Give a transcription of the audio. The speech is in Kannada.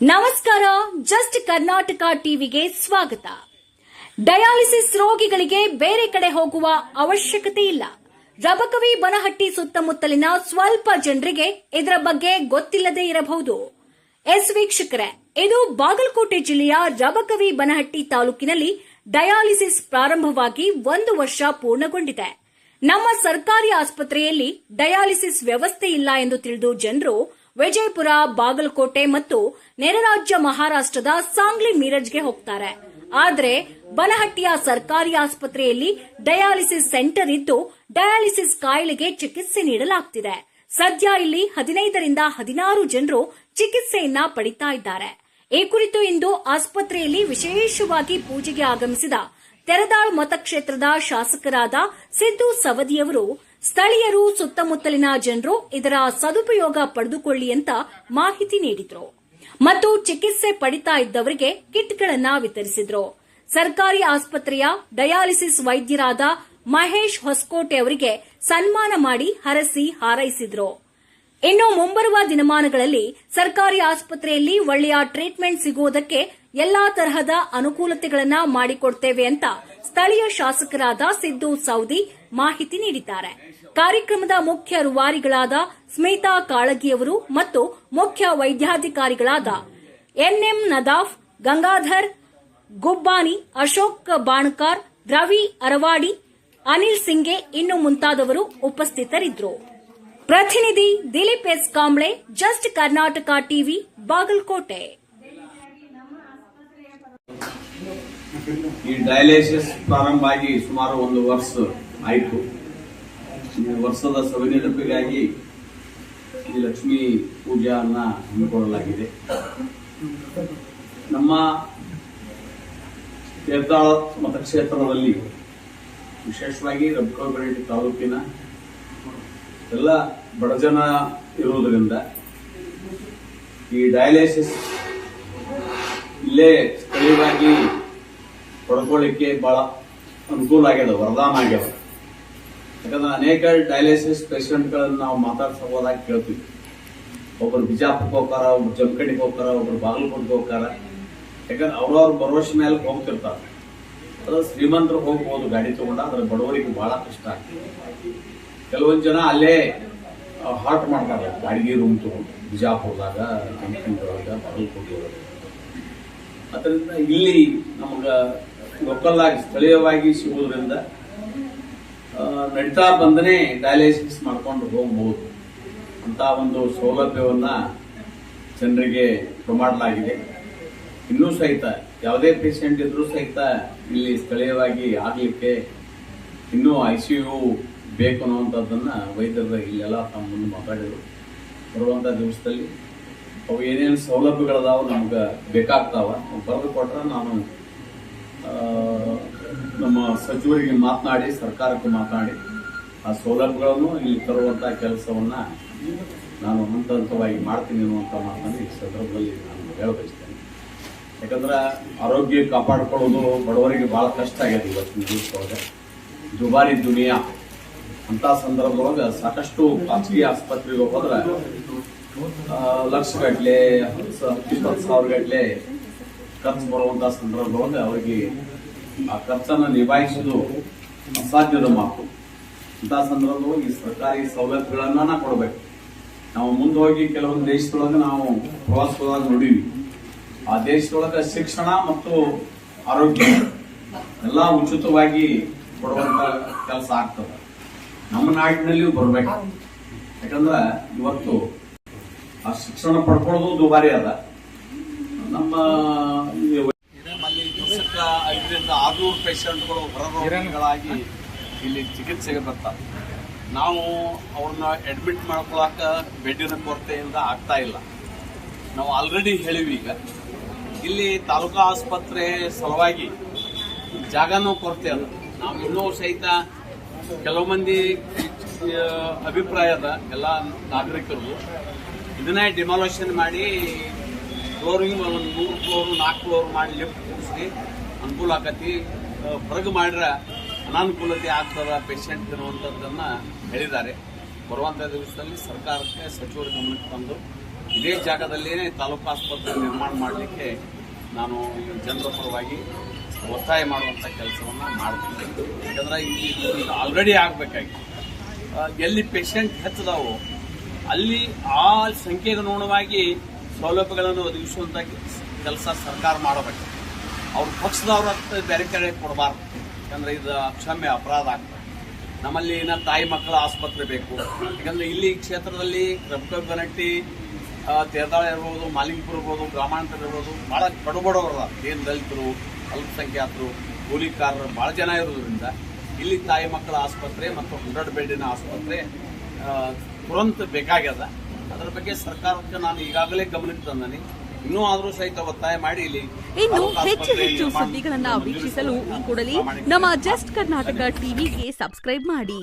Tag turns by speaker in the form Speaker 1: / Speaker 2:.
Speaker 1: ನಮಸ್ಕಾರ. ಜಸ್ಟ್ ಕರ್ನಾಟಕ ಟಿವಿಗೆ ಸ್ವಾಗತ. ಡಯಾಲಿಸಿಸ್ ರೋಗಿಗಳಿಗೆ ಬೇರೆ ಕಡೆ ಹೋಗುವ ಅವಶ್ಯಕತೆ ಇಲ್ಲ. ರಬಕವಿ ಬನಹಟ್ಟಿ ಸುತ್ತಮುತ್ತಲಿನ ಸ್ವಲ್ಪ ಜನರಿಗೆ ಇದರ ಬಗ್ಗೆ ಗೊತ್ತಿಲ್ಲದೇ ಇರಬಹುದು. ವೀಕ್ಷಕರೇ, ಇದು ಬಾಗಲಕೋಟೆ ಜಿಲ್ಲೆಯ ರಬಕವಿ ಬನಹಟ್ಟಿ ತಾಲೂಕಿನಲ್ಲಿ ಡಯಾಲಿಸಿಸ್ ಪ್ರಾರಂಭವಾಗಿ 1 ವರ್ಷ ಪೂರ್ಣಗೊಂಡಿದೆ. ನಮ್ಮ ಸರ್ಕಾರಿ ಆಸ್ಪತ್ರೆಯಲ್ಲಿ ಡಯಾಲಿಸಿಸ್ ವ್ಯವಸ್ಥೆ ಇಲ್ಲ ಎಂದು ತಿಳಿದು ಜನರು ವಿಜಯಪುರ, ಬಾಗಲಕೋಟೆ ಮತ್ತು ನೆರೆ ರಾಜ್ಯ ಮಹಾರಾಷ್ಟ್ರದ ಸಾಂಗ್ಲಿ, ಮೀರಜ್ಗೆ ಹೋಗ್ತಾರೆ. ಆದರೆ ಬನಹಟ್ಟಿಯ ಸರ್ಕಾರಿ ಆಸ್ಪತ್ರೆಯಲ್ಲಿ ಡಯಾಲಿಸಿಸ್ ಸೆಂಟರ್ ಇದ್ದು ಡಯಾಲಿಸಿಸ್ ಕಾಯಿಲೆಗೆ ಚಿಕಿತ್ಸೆ ನೀಡಲಾಗುತ್ತಿದೆ. ಸದ್ಯ ಇಲ್ಲಿ 15 ರಿಂದ 16 ಜನರು ಚಿಕಿತ್ಸೆಯನ್ನ ಪಡಿತಾ ಇದ್ದಾರೆ. ಈ ಕುರಿತು ಇಂದು ಆಸ್ಪತ್ರೆಯಲ್ಲಿ ವಿಶೇಷವಾಗಿ ಪೂಜೆಗೆ ಆಗಮಿಸಿದ ತೆರದಾಳ್ ಮತಕ್ಷೇತ್ರದ ಶಾಸಕರಾದ ಸಿದ್ದು ಸವದಿಯವರು ಸ್ಥಳೀಯರು, ಸುತ್ತಮುತ್ತಲಿನ ಜನರು ಇದರ ಸದುಪಯೋಗ ಪಡೆದುಕೊಳ್ಳಿ ಅಂತ ಮಾಹಿತಿ ನೀಡಿದ್ರು ಮತ್ತು ಚಿಕಿತ್ಸೆ ಪಡಿತಾ ಇದ್ದವರಿಗೆ ಕಿಟ್ಗಳನ್ನು ವಿತರಿಸಿದ್ರು. ಸರ್ಕಾರಿ ಆಸ್ಪತ್ರೆಯ ಡಯಾಲಿಸಿಸ್ ವೈದ್ಯರಾದ ಮಹೇಶ್ ಹೊಸಕೋಟೆ ಅವರಿಗೆ ಸನ್ಮಾನ ಮಾಡಿ ಹರಸಿ ಹಾರೈಸಿದ್ರು. ಇನ್ನು ಮುಂಬರುವ ದಿನಮಾನಗಳಲ್ಲಿ ಸರ್ಕಾರಿ ಆಸ್ಪತ್ರೆಯಲ್ಲಿ ಒಳ್ಳೆಯ ಟ್ರೀಟ್ಮೆಂಟ್ ಸಿಗುವುದಕ್ಕೆ ಎಲ್ಲಾ ತರಹದ ಅನುಕೂಲತೆಗಳನ್ನು ಮಾಡಿಕೊಡ್ತೇವೆ ಅಂತ ಸ್ಥಳೀಯ ಶಾಸಕರಾದ ಸಿದ್ದು ಸೌದಿ ಮಾಹಿತಿ ನೀಡಿದ್ದಾರೆ. ಕಾರ್ಯಕ್ರಮದ ಮುಖ್ಯ ರೂವಾರಿಗಳಾದ ಸ್ಮಿತಾ ಕಾಳಗಿಯವರು ಮತ್ತು ಮುಖ್ಯ ವೈದ್ಯಾಧಿಕಾರಿಗಳಾದ ಎನ್ಎಂ ನದಾಫ್, ಗಂಗಾಧರ್ ಗುಬ್ಬಾನಿ, ಅಶೋಕ್ ಬಾಣಕಾರ್, ರವಿ ಅರವಾಡಿ, ಅನಿಲ್ ಸಿಂಗೆ ಇನ್ನು ಮುಂತಾದವರು ಉಪಸ್ಥಿತರಿದ್ದರು. ಪ್ರತಿನಿಧಿ Dilip S Kamble, just Karnataka TV, Bagalkot.
Speaker 2: ಈ ಡಯಾಲಿಸಿಸ್ ಪ್ರಾರಂಭ ಆಗಿ ಸುಮಾರು 1 ವರ್ಷ ಆಯಿತು. ಈ ವರ್ಷದ ಸವಿನೆನಪಿಗಾಗಿ ಈ ಲಕ್ಷ್ಮೀ ಪೂಜೆಯನ್ನ ಹಮ್ಮಿಕೊಳ್ಳಲಾಗಿದೆ. ನಮ್ಮ ತೆರದಾಳ ಮತಕ್ಷೇತ್ರದಲ್ಲಿ ವಿಶೇಷವಾಗಿ ರಬಕವಿ ತಾಲೂಕಿನ ಎಲ್ಲ ಬಡಜನ ಇರುವುದರಿಂದ ಈ ಡಯಾಲಿಸಿಸ್ ಇಲ್ಲೇ ಸ್ಥಳೀಯವಾಗಿ ಪಡ್ಕೊಳ್ಳಿಕ್ಕೆ ಬಹಳ ಅನುಕೂಲ ಆಗ್ಯದ, ವರದಾನ ಆಗ್ಯದ. ಯಾಕಂದ್ರೆ ಅನೇಕ ಡಯಾಲಿಸಿಸ್ ಪೇಷಂಟ್ಗಳನ್ನು ನಾವು ಮಾತಾಡ್ಸೋದಾಗಿ ಕೇಳ್ತೀವಿ. ಒಬ್ಬರು ಬಿಜಾಪುರಕ್ಕೆ ಹೋಗ್ತಾರ, ಒಬ್ರು ಜಮಖಂಡಿಗೆ ಹೋಗ್ತಾರ, ಒಬ್ರು ಬಾಗಲಕೋಟೆಗೆ ಹೋಗ್ತಾರ. ಯಾಕಂದ್ರೆ ಅವ್ರವ್ರ ಭರವಸೆ ಮೇಲೆ ಹೋಗ್ತಿರ್ತಾರೆ. ಅದು ಶ್ರೀಮಂತರು ಹೋಗ್ಬೋದು ಗಾಡಿ ತಗೊಂಡ, ಅದ್ರ ಬಡವರಿಗೆ ಬಹಳ ಕಷ್ಟ ಆಗ್ತದೆ. ಕೆಲವೊಂದು ಜನ ಅಲ್ಲೇ ಹಾರ್ಟ್ ಮಾಡ್ತಾರೆ, ಬಾಡಿಗೆ ರೂಮ್ ತಗೊಂಡು ಬಿಜಾಪುರದಾಗ, ಜಮಖಂಡಿಯೊಳಗ, ಬಾಗಲಕೋಟೆಯೊಳಗ. ಅದರಿಂದ ಇಲ್ಲಿ ನಮಗ ಲೋಕಲ್ ಆಗಿ ಸ್ಥಳೀಯವಾಗಿ ಸಿಗುವುದರಿಂದ ನಡೀತಾ ಬಂದನೆ ಡಯಾಲಿಸಿಸ್ ಮಾಡ್ಕೊಂಡು ಹೋಗಬಹುದು ಅಂತ ಒಂದು ಸೌಲಭ್ಯವನ್ನ ಜನರಿಗೆ ಮಾಡಲಾಗಿದೆ. ಇನ್ನೂ ಸಹಿತ ಯಾವುದೇ ಪೇಷಂಟ್ ಇದ್ರೂ ಸಹಿತ ಇಲ್ಲಿ ಸ್ಥಳೀಯವಾಗಿ ಆಗ್ಲಿಕ್ಕೆ ಇನ್ನೂ ICU ಬೇಕು ಅನ್ನುವಂಥದ್ದನ್ನ ವೈದ್ಯರು ಇಲ್ಲೆಲ್ಲ ತಮ್ಮ ಮುಂದೆ ಮಾತಾಡಿದ್ರು. ಬರುವಂತ ದಿವಸದಲ್ಲಿ ಅವು ಏನೇನು ಸೌಲಭ್ಯಗಳದಾವ ನಮ್ಗೆ ಬೇಕಾಗ್ತಾವ ಬರೆದು ಕೊಟ್ರೆ ನಾನು ನಮ್ಮ ಸಚಿವರಿಗೆ ಮಾತನಾಡಿ, ಸರ್ಕಾರಕ್ಕೆ ಮಾತನಾಡಿ ಆ ಸೌಲಭ್ಯಗಳನ್ನು ಇಲ್ಲಿ ತರುವಂತಹ ಕೆಲಸವನ್ನ ನಾನು ಹಂತ ಹಂತವಾಗಿ ಮಾಡ್ತೀನಿ ಅನ್ನುವಂಥ ಮಾತನ್ನು ಈ ಸಂದರ್ಭದಲ್ಲಿ ನಾನು ಹೇಳಬಯಸ್ತೇನೆ. ಯಾಕಂದ್ರೆ ಆರೋಗ್ಯ ಕಾಪಾಡಿಕೊಳ್ಳೋದು ಬಡವರಿಗೆ ಬಹಳ ಕಷ್ಟ ಆಗಿದೆ. ಇವತ್ತಿನ ದಿವಸದೊಳಗೆ ದುಬಾರಿ ದುನಿಯಾ ಅಂತ ಸಂದರ್ಭದೊಳಗೆ ಸಾಕಷ್ಟು ಖಾಸಗಿ ಆಸ್ಪತ್ರೆಗೆ ಹೋದ್ರೆ ಲಕ್ಷಗಟ್ಟಲೆ, 20,000 ಗಟ್ಟಲೆ ಖರ್ಚು ಬರುವಂತಹ ಸಂದರ್ಭದೊಳಗೆ ಅವರಿಗೆ ಆ ಖರ್ಚನ್ನು ನಿಭಾಯಿಸುವುದು ಅಸಾಧ್ಯದ ಮಾತು. ಇಂತಹ ಸಂದರ್ಭದೊಳಗೆ ಈ ಸರ್ಕಾರಿ ಸೌಲಭ್ಯಗಳನ್ನ ಕೊಡಬೇಕು. ನಾವು ಮುಂದೆ ಹೋಗಿ ಕೆಲವೊಂದು ದೇಶದೊಳಗೆ ನಾವು ಪ್ರವಾಸದೊಳಗೆ ನೋಡಿವಿ. ಆ ದೇಶದೊಳಗೆ ಶಿಕ್ಷಣ ಮತ್ತು ಆರೋಗ್ಯ ಎಲ್ಲ ಉಚಿತವಾಗಿ ಕೊಡುವಂತ ಕೆಲಸ ಆಗ್ತದೆ. ನಮ್ಮ ನಾಡಿನಲ್ಲಿಯೂ ಬರಬೇಕು. ಯಾಕಂದ್ರೆ ಇವತ್ತು ಆ ಶಿಕ್ಷಣ ಪಡ್ಕೊಳ್ಳೋದು ದುಬಾರಿ ಅದ. ನಮ್ಮಲ್ಲಿ ದಿವಸಕ್ಕೆ 500 ರಿಂದ 600 ಪೇಷಂಟ್ಗಳು ಹೊರರೋಗಿಗಳಾಗಿ ಇಲ್ಲಿ ಚಿಕಿತ್ಸೆಗೆ ಬರ್ತಾರೆ. ನಾವು ಅವ್ರನ್ನ ಅಡ್ಮಿಟ್ ಮಾಡ್ಕೊಳಕ ಬೆಡ್ಡಿನ ಕೊರತೆಯಿಂದ ಆಗ್ತಾ ಇಲ್ಲ. ನಾವು ಆಲ್ರೆಡಿ ಹೇಳಿವಿ. ಈಗ ಇಲ್ಲಿ ತಾಲೂಕಾ ಆಸ್ಪತ್ರೆ ಸಲುವಾಗಿ ಜಾಗನೂ ಕೊರತೆ ಅದ. ನಾವು ಇನ್ನೂ ಸಹಿತ ಕೆಲವು ಮಂದಿ ಅಭಿಪ್ರಾಯದ ಎಲ್ಲ ನಾಗರಿಕರು ಇದನ್ನೇ ಡಿಮಾಲಿಷನ್ ಮಾಡಿ ಫ್ಲೋರಿಂಗ್ ಒಂದು 3 ಫ್ಲೋರ್ 4 ಫ್ಲೋರ್ ಮಾಡಿ ಲಿಫ್ಟ್ ಕೂಡಿಸಿ ಅನುಕೂಲ ಆಕತಿ, ಹೊರಗೆ ಮಾಡಿದ್ರೆ ಅನಾನುಕೂಲತೆ ಆಗ್ತದ ಪೇಷಂಟ್ ಅನ್ನುವಂಥದ್ದನ್ನ ಹೇಳಿದ್ದಾರೆ. ಬರುವಂಥ ದಿವಸದಲ್ಲಿ ಸರ್ಕಾರಕ್ಕೆ ಸಚಿವರ ಗಮನಕ್ಕೆ ತಂದು ಇದೇ ಜಾಗದಲ್ಲಿಯೇ ತಾಲೂಕು ಆಸ್ಪತ್ರೆ ನಿರ್ಮಾಣ ಮಾಡಲಿಕ್ಕೆ ನಾನು ಜನರ ಪರವಾಗಿ ಒತ್ತಾಯ ಮಾಡುವಂಥ ಕೆಲಸವನ್ನು ಮಾಡ್ತೀನಿ. ಯಾಕಂದ್ರೆ ಈಗ ಆಲ್ರೆಡಿ ಆಗಬೇಕಾಗಿ ಎಲ್ಲಿ ಪೇಷಂಟ್ ಹೆಚ್ಚದಾವೋ ಅಲ್ಲಿ ಆ ಸಂಖ್ಯೆಗೆ ಅನುಗುಣವಾಗಿ ಸೌಲಭ್ಯಗಳನ್ನು ಒದಗಿಸುವಂಥ ಕೆಲಸ ಸರ್ಕಾರ ಮಾಡಬೇಕು. ಅವ್ರ ಪಕ್ಷದವ್ರ ಬೇರೆ ಕಡೆ ಕೊಡಬಾರ್ದು. ಯಾಕಂದ್ರೆ ಇದು ಅಕ್ಷಮ್ಯ ಅಪರಾಧ ಆಗ್ತದೆ. ನಮ್ಮಲ್ಲಿ ತಾಯಿ ಮಕ್ಕಳ ಆಸ್ಪತ್ರೆ ಬೇಕು. ಯಾಕಂದ್ರೆ ಇಲ್ಲಿ ಕ್ಷೇತ್ರದಲ್ಲಿ ರಬಕವಿ ಬನಹಟ್ಟಿ, ತೇರದಾಳ ಇರ್ಬೋದು, ಮಾಲಿಂಗಪುರ ಇರ್ಬೋದು, ಗ್ರಾಮಾಂತರ ಇರ್ಬೋದು, ಭಾಳ ಕಡುಬಡವರ ಏನು ದಲಿತರು, ಅಲ್ಪಸಂಖ್ಯಾತರು, ಕೂಲಿಕಾರರು ಭಾಳ ಜನ ಇರೋದ್ರಿಂದ ಇಲ್ಲಿ ತಾಯಿ ಮಕ್ಕಳ ಆಸ್ಪತ್ರೆ ಮತ್ತು 100 ಬೆಡ್ಡಿನ ಆಸ್ಪತ್ರೆ ತುರಂತ ಬೇಕಾಗ್ಯದ. ಅದರ ಬಗ್ಗೆ ಸರ್ಕಾರಕ್ಕೆ ನಾನು ಈಗಾಗಲೇ ಗಮನಕ್ಕೆ ತಂದನಿ. ಇನ್ನೂ ಆದರೂ ಸಹಿತ ಒತ್ತಾಯ ಮಾಡಿ ಇಲ್ಲಿ
Speaker 3: ಇನ್ನು ಹೆಚ್ಚು ಸುದ್ದಿಗಳನ್ನ ವೀಕ್ಷಿಸಲು ಈ ಕೂಡಲೇ ನಮ್ಮ ಜಸ್ಟ್ ಕರ್ನಾಟಕ ಟಿವಿಗೆ ಸಬ್ಸ್ಕ್ರೈಬ್ ಮಾಡಿ.